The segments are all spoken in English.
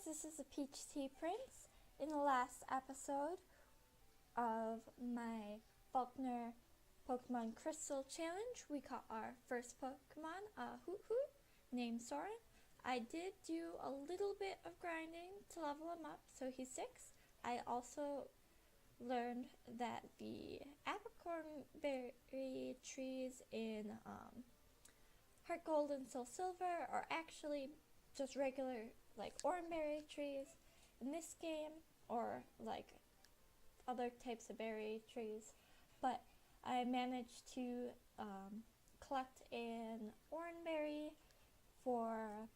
this is a PeachTeaPrince. In the last episode of my Falkner Pokemon Crystal Challenge, we caught our first Pokemon, Hoot Hoot, named Soren. I did do a little bit of grinding to level him up, so he's 6. I also learned that the apricorn berry trees in Heart Gold and Soul Silver are actually just regular like oranberry trees in this game, or like other types of berry trees, but I managed to collect an oranberry for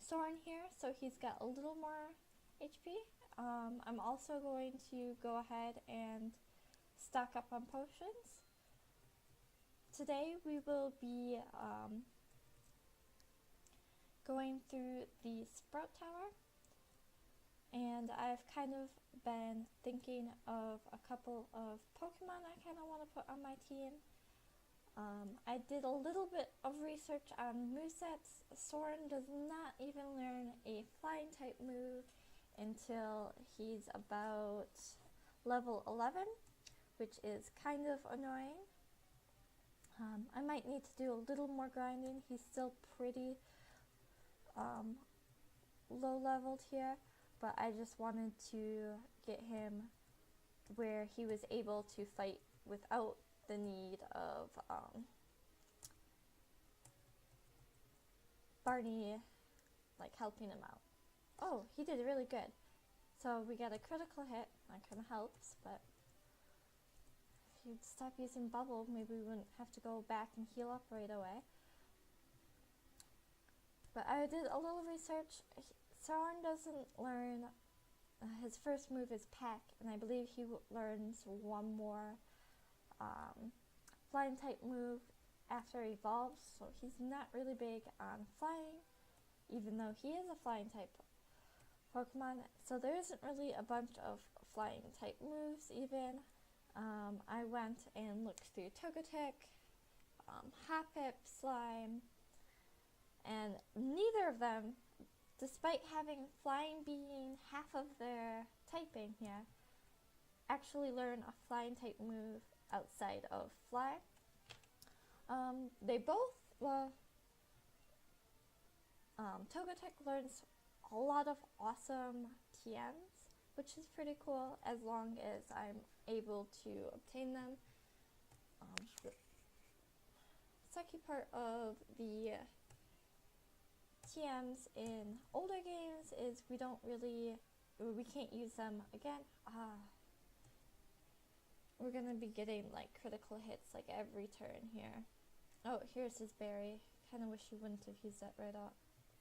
Soren here, so he's got a little more HP. I'm also going to go ahead and stock up on potions. Today we will be going through the Sprout Tower, and I've kind of been thinking of a couple of Pokemon I kind of want to put on my team. I did a little bit of research on movesets. Soren does not even learn a flying type move until he's about level 11, which is kind of annoying. I might need to do a little more grinding. He's still pretty low leveled here, but I just wanted to get him where he was able to fight without the need of Barney like helping him out. Oh, he did really good. So we got a critical hit. That kind of helps, but if you'd stop using bubble, maybe we wouldn't have to go back and heal up right away. But I did a little research. Soren doesn't learn, his first move is Peck, and I believe he learns one more flying type move after he evolves, so he's not really big on flying, even though he is a flying type Pokemon, so there isn't really a bunch of flying type moves even. I went and looked through Togetic, Hoppip, Slime, and neither of them, despite having flying being half of their typing here, actually learn a flying type move outside of Fly. They both, Togetic learns a lot of awesome TMs, which is pretty cool as long as I'm able to obtain them. The sucky part of the TMs in older games is we can't use them again. We're gonna be getting like critical hits like every turn here. Oh, here's his berry. Kinda wish you wouldn't have used that right off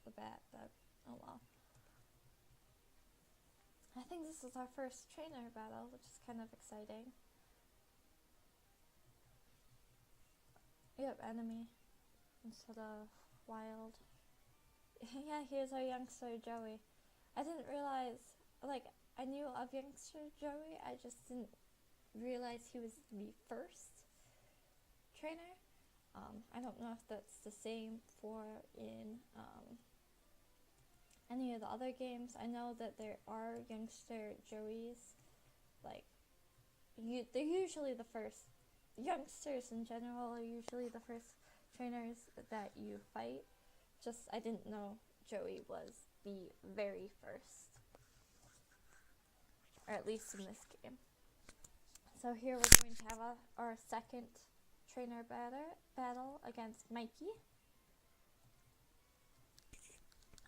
the bat, but oh well. I think this is our first trainer battle, which is kind of exciting. Yep, enemy instead of wild. Yeah, here's our youngster Joey. I didn't realize, like, I knew of youngster Joey, I just didn't realize he was the first trainer. I don't know if that's the same for in any of the other games. I know that there are youngster Joeys, like, they're usually the first. Youngsters in general are usually the first trainers that you fight. Just, I didn't know Joey was the very first. Or at least in this game. So here we're going to have our second trainer battle against Mikey.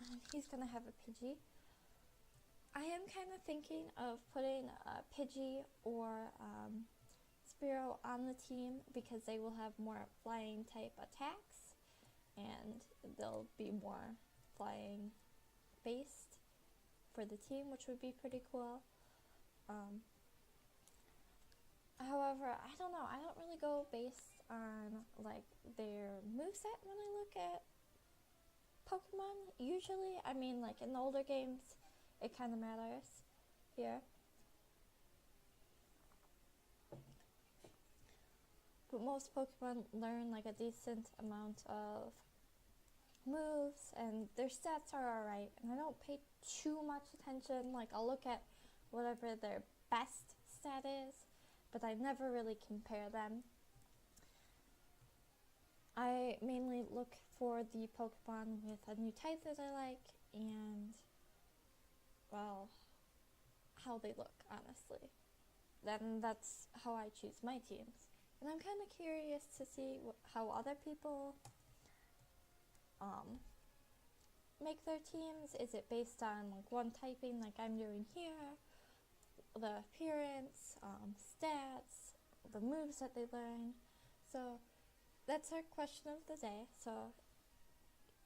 And he's going to have a Pidgey. I am kind of thinking of putting a Pidgey or Spearow on the team because they will have more flying type attacks and they'll be more flying based for the team, which would be pretty cool. However, I don't know, I don't really go based on like their moveset when I look at Pokemon. Usually, I mean, like in the older games, it kind of matters here. But most Pokemon learn like a decent amount of moves, and their stats are alright, and I don't pay too much attention. Like, I'll look at whatever their best stat is, but I never really compare them. I mainly look for the Pokemon with a new type that I like, and, well, how they look, honestly. Then that's how I choose my teams. And I'm kind of curious to see how other people make their teams. Is it based on like one typing like I'm doing here, the appearance, stats, the moves that they learn? So that's our question of the day. So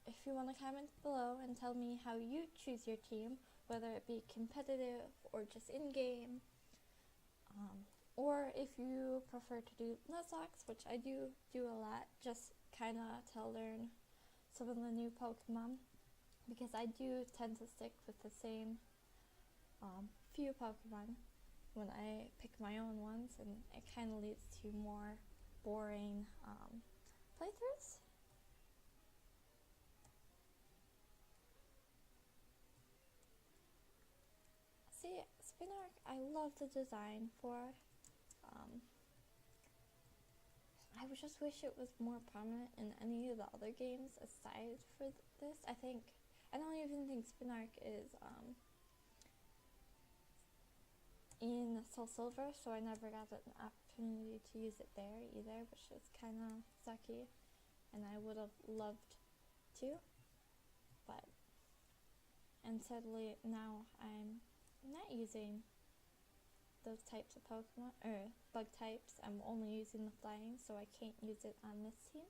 if you want to comment below and tell me how you choose your team, whether it be competitive or just in-game, or if you prefer to do Nuzlocke, which I do a lot, just kind of to learn some of the new Pokemon, because I do tend to stick with the same few Pokemon when I pick my own ones, and it kind of leads to more boring playthroughs. See, Spinark, I love the design for. I would just wish it was more prominent in any of the other games aside for this. I don't even think Spinark is in Soul Silver, so I never got an opportunity to use it there either, which is kind of sucky, and I would have loved to, and sadly now I'm not using those types of Pokemon, or bug types. I'm only using the flying, so I can't use it on this team.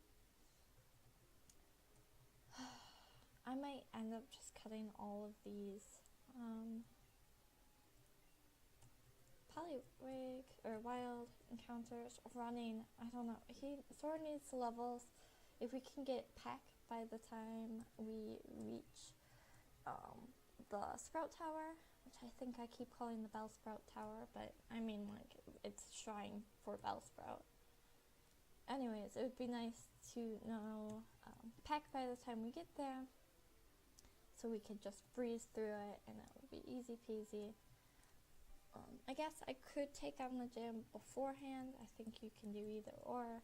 I might end up just cutting all of these Poliwag or wild encounters running. I don't know. Soren needs the levels. If we can get packed by the time we reach the Sprout Tower, which I think I keep calling the Bellsprout Tower, but I mean, like, it's shrine for Bellsprout. Anyways, it would be nice to know pack by the time we get there, so we could just breeze through it and it would be easy peasy. I guess I could take on the gym beforehand. I think you can do either or.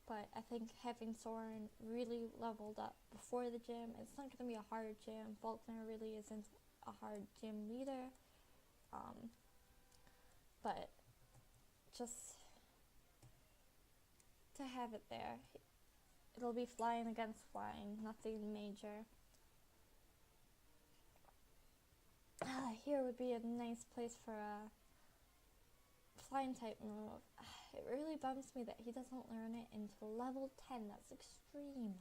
But I think having Soren really leveled up before the gym, it's not going to be a hard gym. Falkner really isn't a hard gym either. But just to have it there. It'll be flying against flying, nothing major. Here would be a nice place for a flying type move. It really bums me that he doesn't learn it until level 10. That's extreme.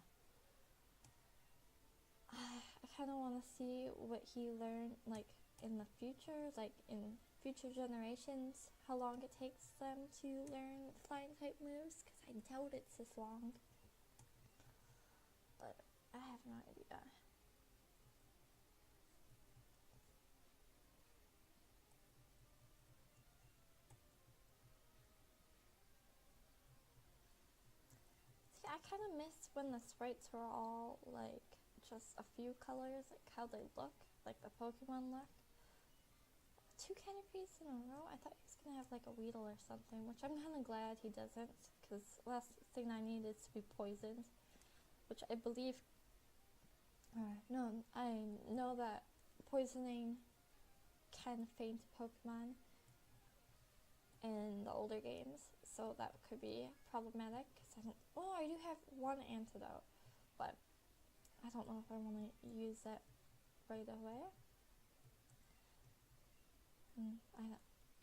I kind of want to see what he learned, like, in the future, like in future generations, how long it takes them to learn flying type moves, because I doubt it's this long. But I have no idea. I kind of miss when the sprites were all like just a few colors, like how they look, like the Pokemon look. 2 Canopies in a row? I thought he was gonna have like a Weedle or something, which I'm kind of glad he doesn't, because last thing I need is to be poisoned, which I believe, no, I know that poisoning can faint Pokemon in the older games, so that could be problematic. I do have one antidote, but I don't know if I want to use it right away.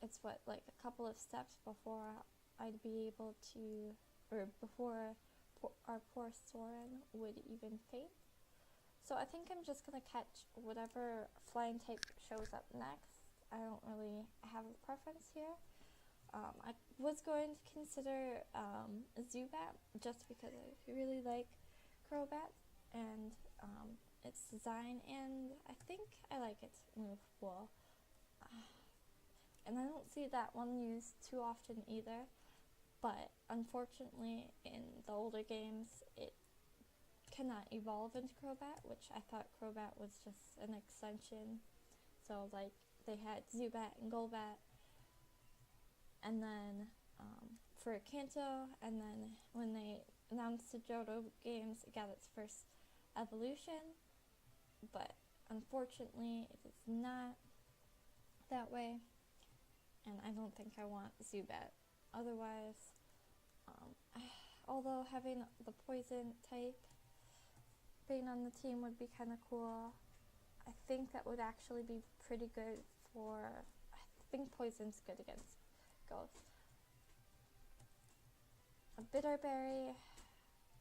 It's like a couple of steps before I'd be able to, or before our poor Soren would even faint. So I think I'm just gonna catch whatever flying type shows up next. I don't really have a preference here. I was going to consider Zubat, just because I really like Crobat and its design, and I think I like its move pool. And I don't see that one used too often either, but unfortunately in the older games it cannot evolve into Crobat, which I thought Crobat was just an extension. So like they had Zubat and Golbat, and then for Kanto, and then when they announced the Johto games, it got its first evolution, but unfortunately it is not that way, and I don't think I want Zubat. Otherwise, although having the poison type being on the team would be kind of cool, I think that would actually be pretty good for, I think poison's good against Ghost. A Bitterberry,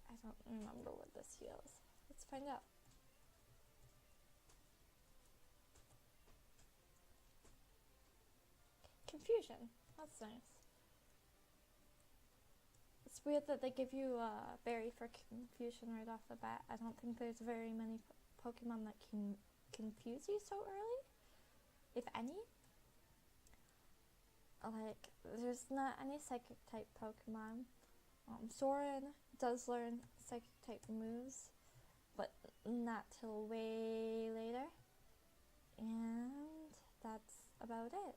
I don't remember what this heals. Let's find out. Confusion, that's nice. It's weird that they give you a berry for confusion right off the bat. I don't think there's very many Pokemon that can confuse you so early, if any. Like, there's not any Psychic type Pokemon. Soren does learn Psychic type moves, but not till way later. And that's about it.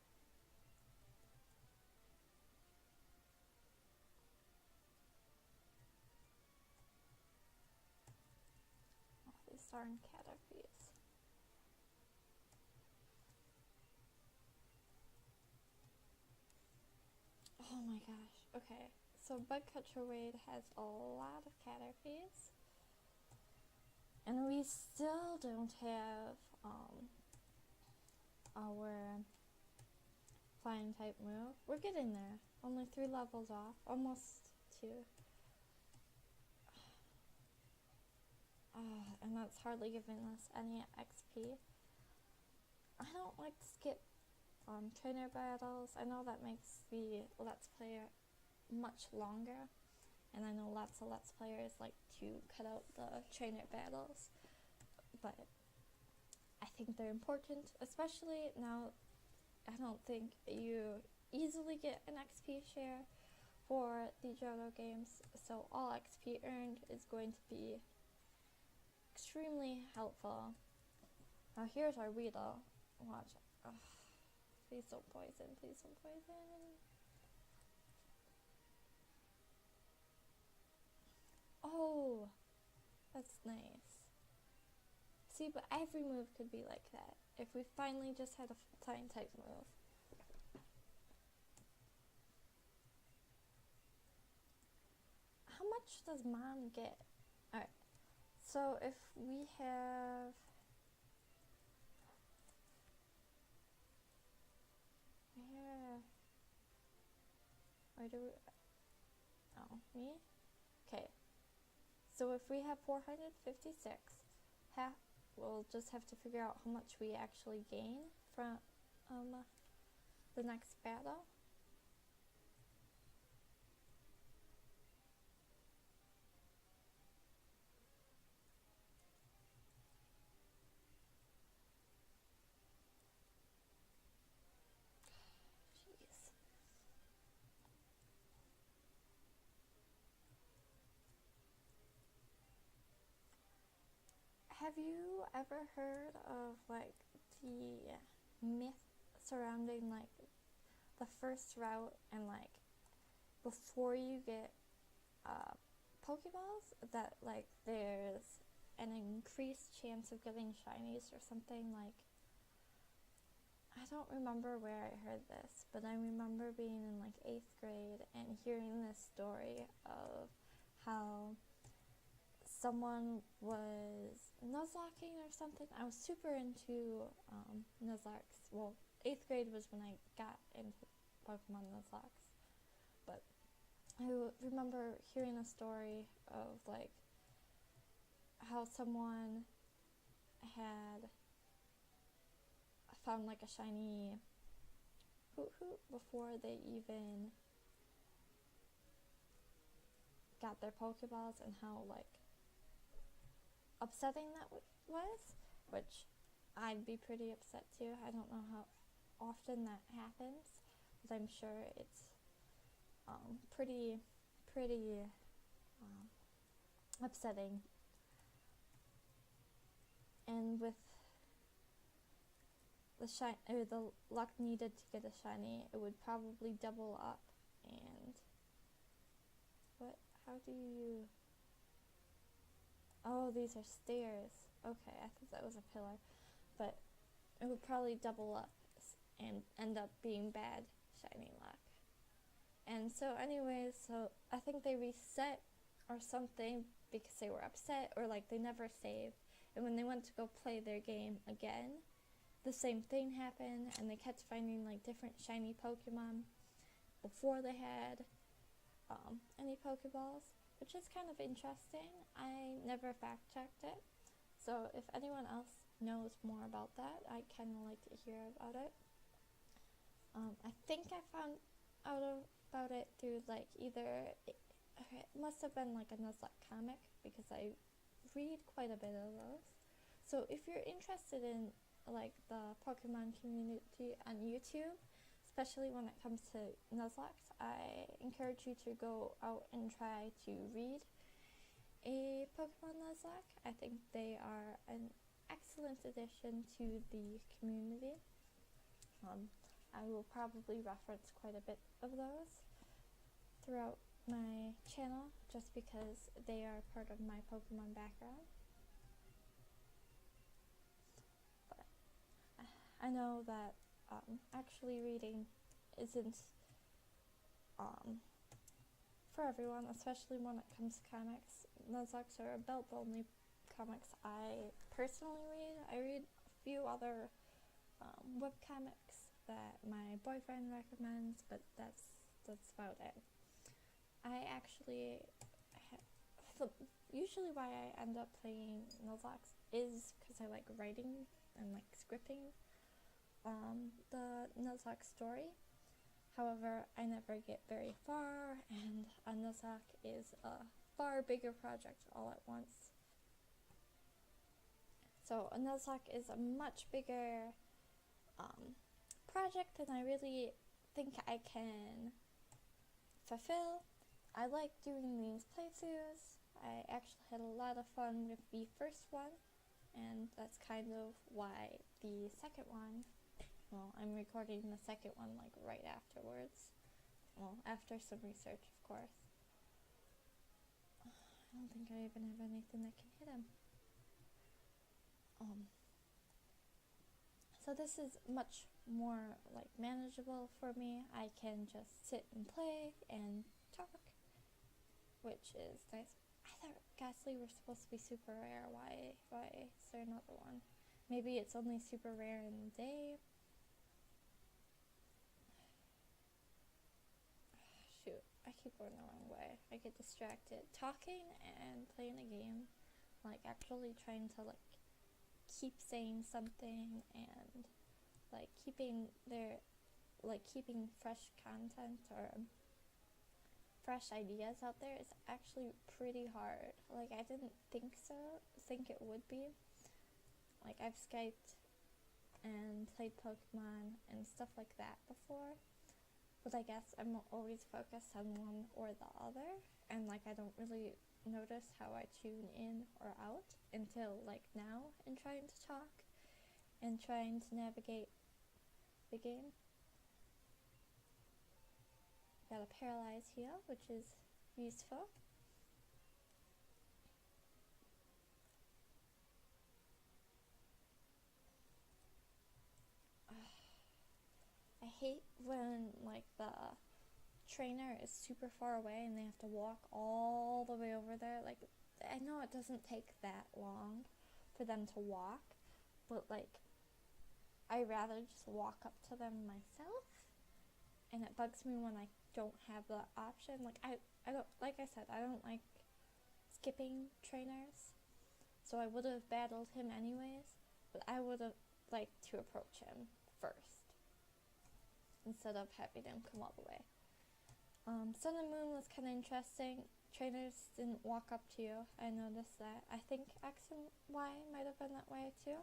Oh, these darn Caterpies. Oh my gosh, okay. So Bugcatcher Wade has a lot of Caterpies, and we still don't have our flying type move. We're getting there. Only 3 levels off, almost 2. And that's hardly giving us any XP. I don't like to skip trainer battles. I know that makes the Let's Play much longer, and I know lots of Let's Players like to cut out the trainer battles, but I think they're important, especially now. I don't think you easily get an XP share for the Johto games, so all XP earned is going to be extremely helpful. Now here's our Weedle. Watch. Ugh. Please don't poison, please don't poison. Oh, that's nice. See, but every move could be like that. If we finally just had a flying type move. How much does Mom get? Alright, so if we have... Where do we... Oh, me? Okay. So if we have 456, we'll just have to figure out how much we actually gain from the next battle. Jeez. Have you ever heard of like the myth surrounding like the first route and like before you get Pokeballs, that like there's an increased chance of getting shinies or something? Like, I don't remember where I heard this, but I remember being in like 8th grade and hearing this story of how someone was Nuzlocking or something. I was super into Nuzlocks. Well, 8th grade was when I got into Pokemon Nuzlocks. But I remember hearing a story of like how someone had found like a shiny Hoot before they even got their Pokeballs, and how like upsetting that was, which I'd be pretty upset too. I don't know how often that happens, but I'm sure it's pretty upsetting and with the luck needed to get a shiny, it would probably double up. And how do you... Oh, these are stairs. Okay, I thought that was a pillar. But it would probably double up and end up being bad shiny luck. And so anyways, so I think they reset or something because they were upset, or like they never saved. And when they went to go play their game again, the same thing happened, and they kept finding like different shiny Pokemon before they had any Pokeballs, which is kind of interesting. I never fact checked it, so if anyone else knows more about that, I kind of like to hear about it. I think I found out about it through like either it must have been like a Nuzlocke comic, because I read quite a bit of those. So if you're interested in like the Pokemon community on YouTube, especially when it comes to Nuzlocke, I encourage you to go out and try to read a Pokemon Nuzlocke. I think they are an excellent addition to the community. I will probably reference quite a bit of those throughout my channel, just because they are part of my Pokemon background. But I know that actually reading isn't for everyone, especially when it comes to comics. Nuzlocke are adult-only comics I personally read. I read a few other webcomics that my boyfriend recommends, but that's about it. I actually usually why I end up playing Nuzlocke is because I like writing and like scripting the Nuzlocke story. However, I never get very far, and a Nuzlocke is a far bigger project all at once. So a Nuzlocke is a much bigger project than I really think I can fulfill. I like doing these playthroughs. I actually had a lot of fun with the first one, and that's kind of why the second one, well, I'm recording the second one like right afterwards. Well, after some research, of course. I don't think I even have anything that can hit him. So this is much more like manageable for me. I can just sit and play and talk, which is nice. I thought Ghastly were supposed to be super rare. Why is there another one? Maybe it's only super rare in the day. Shoot, I keep going the wrong way. I get distracted talking and playing a game, like actually trying to like keep saying something and like keeping fresh content or fresh ideas out there is actually pretty hard. Like I didn't think it would be. Like I've Skyped and played Pokemon and stuff like that before, but I guess I'm always focused on one or the other, and like I don't really notice how I tune in or out until like now, in trying to talk and trying to navigate the game. Got a paralyze heal, which is useful. I hate when like the trainer is super far away and they have to walk all the way over there. Like I know it doesn't take that long for them to walk, but like I rather just walk up to them myself, and it bugs me when I don't have the option. Like I don't, like I said, I don't like skipping trainers, so I would have battled him anyways, but I would have liked to approach him first instead of having him come all the way. Sun and Moon was kind of interesting. Trainers didn't walk up to you. I noticed that. I think X and Y might have been that way too.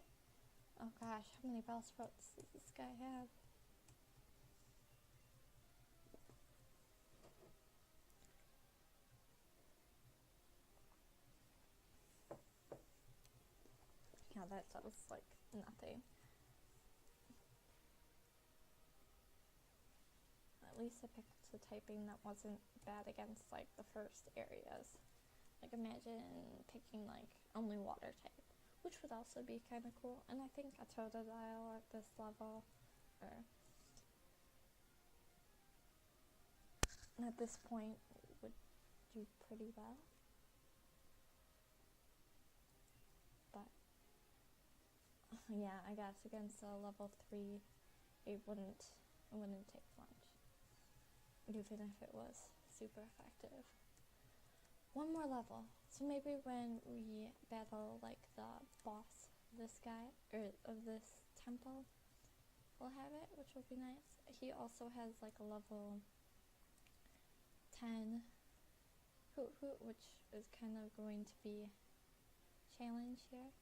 Oh gosh, how many Bellsprouts does this guy have? God, that does, like, nothing. At least I picked the typing that wasn't bad against, like, the first areas. Like, imagine picking, like, only water type, which would also be kind of cool. And I think a Totodile at this level, or at this point, would do pretty well. But, yeah, I guess against a level 3, it wouldn't take much, even if it was super effective. One more level. So maybe when we battle, like, the boss, this guy, or of this temple, we'll have it, which will be nice. He also has, like, a level 10 Hoot Hoot, which is kind of going to be challenge here.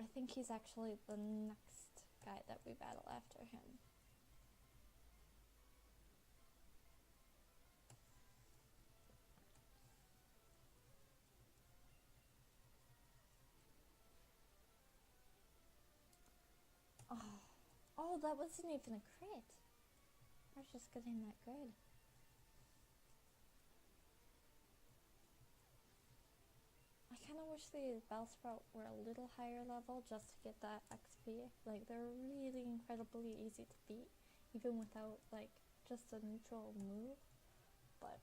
I think he's actually the next guy that we battle after him. Oh, that wasn't even a crit. I was just getting that good. I kind of wish the Bellsprout were a little higher level just to get that XP. Like, they're really incredibly easy to beat, even without, like, just a neutral move. But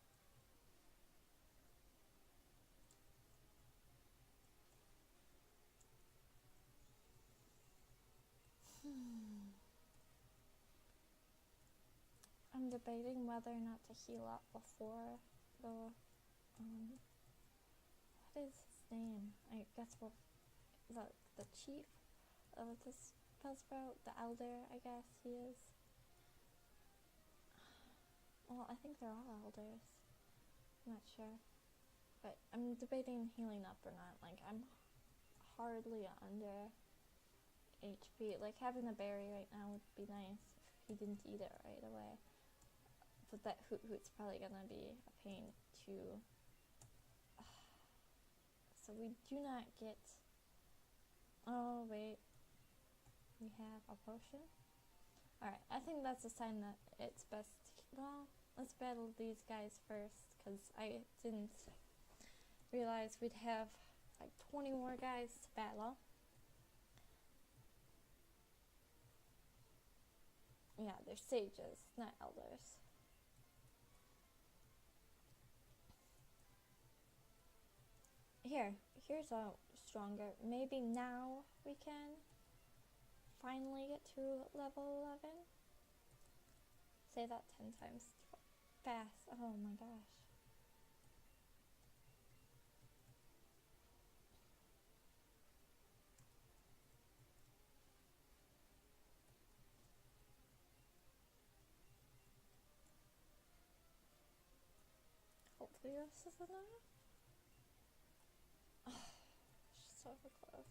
I'm debating whether or not to heal up before the, what is his name? I guess the chief of this Bellsprout, the elder, I guess he is. Well, I think they're all elders. I'm not sure. But I'm debating healing up or not. Like, I'm hardly under HP. Like, having a berry right now would be nice if he didn't eat it right away. But that Hoot Hoot's probably gonna be a pain to... So we do not get... Oh, wait. We have a potion? Alright, I think that's a sign that it's best to... Well, let's battle these guys first, because I didn't realize we'd have like 20 more guys to battle. Yeah, they're sages, not elders. Here's a stronger. Maybe now we can finally get to level 11. Say that 10 times fast. Oh my gosh. Hopefully this is enough. Oh, so close.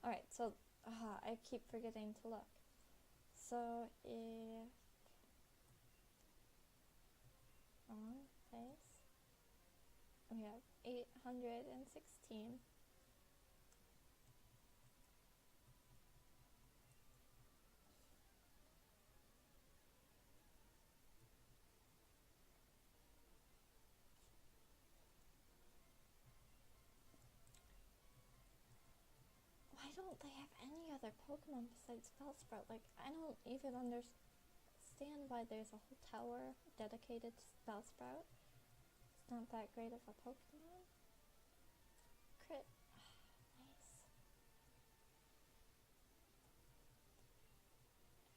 Alright, so I keep forgetting to look. So if wrong place, we have 816. Why don't they have any other Pokemon besides Bellsprout? Like, I don't even understand why there's a whole tower dedicated to Bellsprout. It's not that great of a Pokemon. Crit. Nice.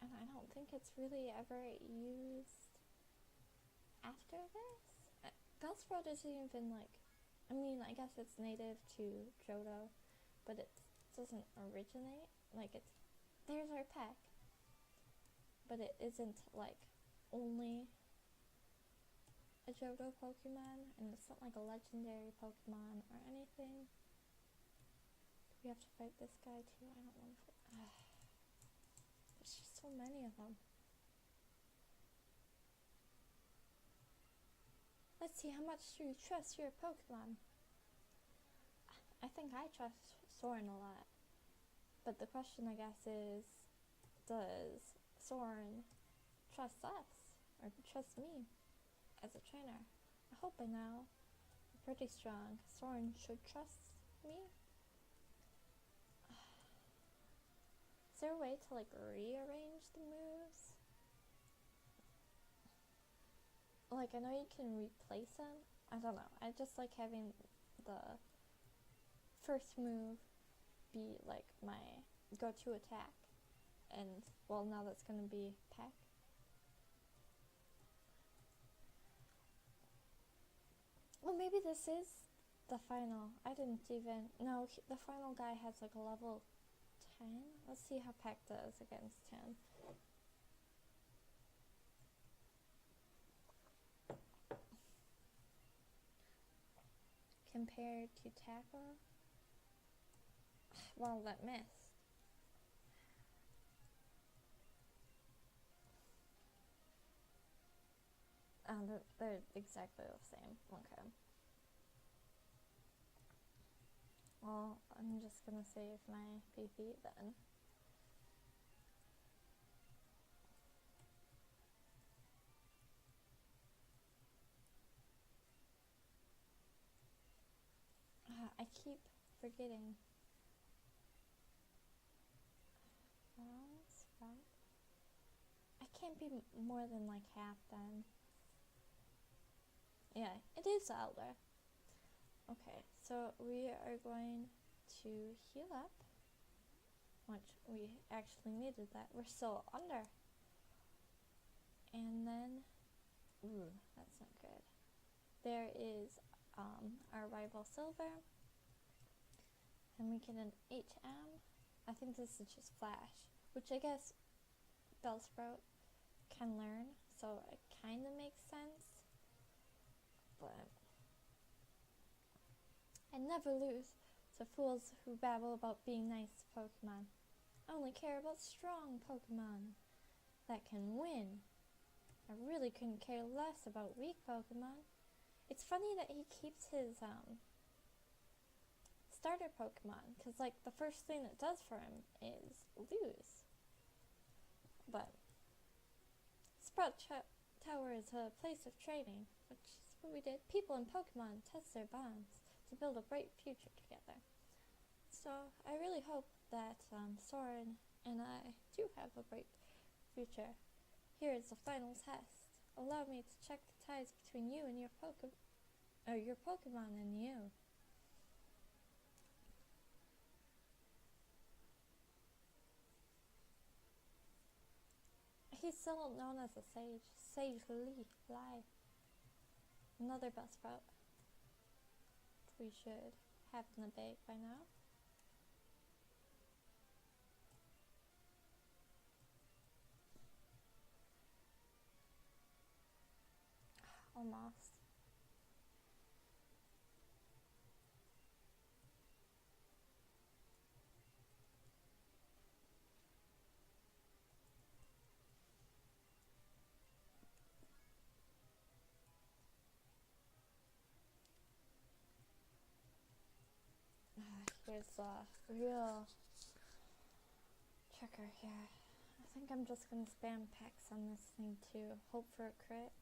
And I don't think it's really ever used after this. Bellsprout isn't even like... I mean, I guess it's native to Johto, but it doesn't originate. Like, there's our pack, but it isn't like only a Johto Pokemon, and it's not like a legendary Pokemon or anything. Do we have to fight this guy too? I don't want to. There's just so many of them. Let's see, how much do you trust your Pokemon? I think I trust Soren a lot. But the question, I guess, is, does Soren trust us? Or trust me as a trainer? I hope by now I'm pretty strong. Soren should trust me. Is there a way to like rearrange the moves? Like, I know you can replace them. I don't know. I just like having the first move be like my go-to attack. And, well, now that's gonna be Peck. Well, maybe this is the final. I didn't even... No, the final guy has like a level 10. Let's see how Peck does against him. Compared to tackle. Well, that missed. They're exactly the same. Okay. Well, I'm just gonna save my PP then. I keep forgetting. I can't be more than like half then. Yeah, it is Elder. Okay, so we are going to heal up. Which we actually needed that. We're still under. And then, ooh, that's not good. There is our rival Silver. And we get an HM. I think this is just Flash, which I guess Bellsprout can learn, so it kind of makes sense. But I never lose to fools who babble about being nice to Pokemon. I only care about strong Pokemon that can win. I really couldn't care less about weak Pokemon. It's funny that he keeps his starter Pokemon, because like the first thing it does for him is lose. But Sprout Tower is a place of training, which is what we did. People and Pokemon test their bonds to build a bright future together. So I really hope that Soren and I do have a bright future. Here is the final test. Allow me to check the ties between you and your Pokemon and you. He's still known as a sage. Sage Lie. Another Bellsprout. We should have in the bag by now. Almost. Here's the real tricker here. I think I'm just gonna spam packs on this thing too. Hope for a crit.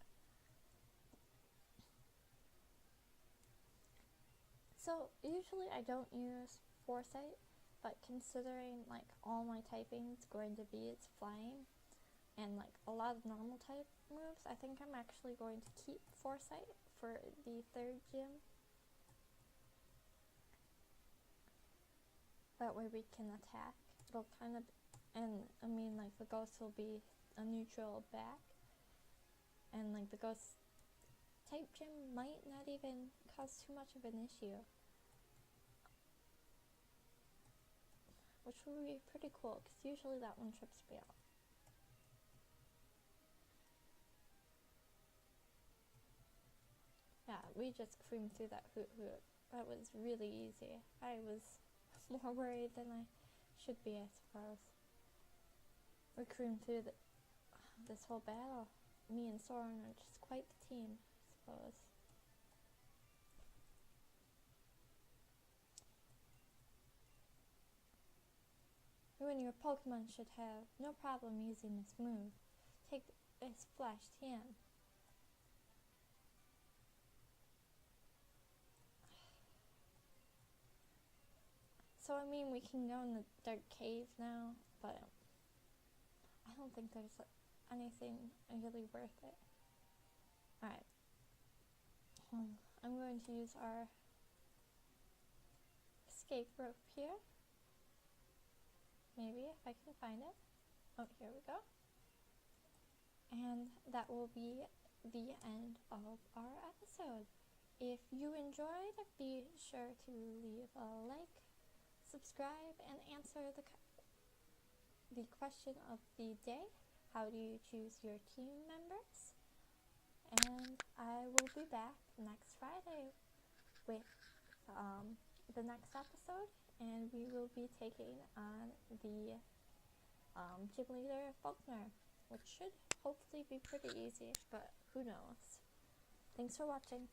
So usually I don't use Foresight, but considering like all my typing is going to be it's flying and like a lot of normal type moves, I think I'm actually going to keep Foresight for the third gym. That way we can attack. It'll kind of, and I mean like the ghost will be a neutral back, and like the ghost type gym might not even cause too much of an issue, which would be pretty cool because usually that one trips me out. Yeah, we just creamed through that hoot. That was really easy. I was more worried than I should be, I suppose. We creamed through this whole battle. Me and Soren are just quite the team, I suppose. You and your Pokemon should have no problem using this move. Take this Flash Tan. So I mean, we can go in the dark cave now, but I don't think there's anything really worth it. Alright. I'm going to use our escape rope here. Maybe if I can find it. Oh, here we go. And that will be the end of our episode. If you enjoyed, be sure to leave a like, subscribe, and answer the question of the day. How do you choose your team members? And I will be back next Friday with the next episode, and we will be taking on the gym leader Falkner, which should hopefully be pretty easy, but who knows. Thanks for watching.